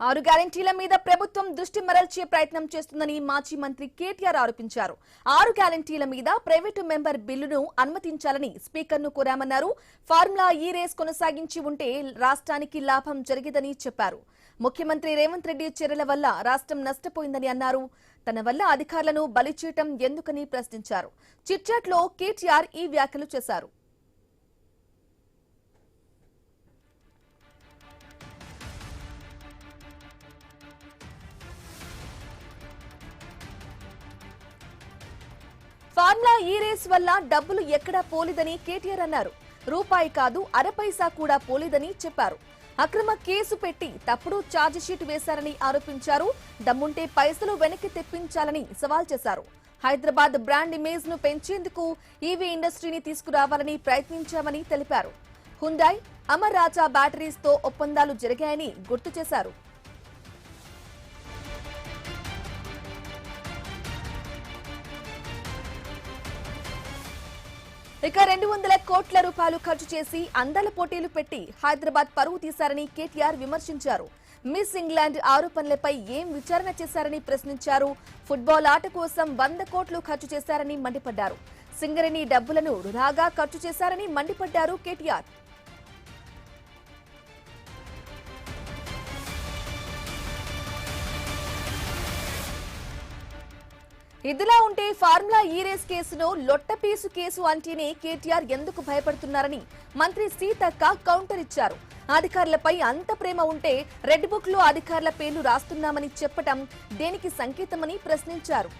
ఆరు గ్యారెంటీల మీద ప్రభుత్వం దృష్టి మరల్చే ప్రయత్నం చేస్తుందని మాజీ మంత్రి కేటీఆర్ ఆరోపించారు. ఆరు గ్యారెంటీల మీద ప్రైవేటు మెంబర్ బిల్లును అనుమతించాలని స్పీకర్ను కోరామన్నారు. ఫార్ములా ఈ రేస్ కొనసాగించి ఉంటే రాష్ట్రానికి లాభం జరిగేదని చెప్పారు. ముఖ్యమంత్రి రేవంత్ రెడ్డి చర్యల వల్ల రాష్ట్రం నష్టపోయిందని అన్నారు. తన వల్ల అధికారులను బలి చేయటం ఎందుకని ప్రశ్నించారు. చిట్చాట్లో కేటీఆర్ ఈ వ్యాఖ్యలు చేశారు. ఫార్ములా ఈ రేస్ వల్ల డబ్బులు ఎక్కడా పోలేదని కేటీఆర్ అన్నారు. రూపాయి కాదు అరపైసా కూడా పోలేదని చెప్పారు. అక్రమ కేసు పెట్టి తప్పుడు ఛార్జిషీట్ వేశారని ఆరోపించారు. దమ్ముంటే పైసలు వెనక్కి తెప్పించాలని సవాల్ చేశారు. హైదరాబాద్ బ్రాండ్ ఇమేజ్ ను పెంచేందుకు ఈవీ ఇండస్ట్రీని తీసుకురావాలని ప్రయత్నించామని తెలిపారు. హుండాయ్, అమర్ రాజా బ్యాటరీస్ తో ఒప్పందాలు జరిగాయని గుర్తు చేశారు. ఇక 200 కోట్ల రూపాయలు ఖర్చు చేసి అందాల పోటీలు పెట్టి హైదరాబాద్ పరువు తీశారని కేటీఆర్ విమర్శించారు. మిస్ ఇంగ్లాండ్ ఆరోపణలపై ఏం విచారణ చేశారని ప్రశ్నించారు. ఫుట్బాల్ ఆట కోసం 100 కోట్లు ఖర్చు చేశారని మండిపడ్డారు. సింగరేణి డబ్బులను వృధాగా ఖర్చు చేశారని మండిపడ్డారు కేటీఆర్. ఇదిలా ఉంటే ఫార్ములా ఈ రేస్ కేసును లొట్టపీసు కేసు అంటేనే కేటీఆర్ ఎందుకు భయపడుతున్నారని మంత్రి సీతక్క కౌంటర్ ఇచ్చారు. అధికారులపై అంత ప్రేమ ఉంటే రెడ్ బుక్ లో అధికారుల పేర్లు రాస్తున్నామని చెప్పటం దేనికి సంకేతమని ప్రశ్నించారు.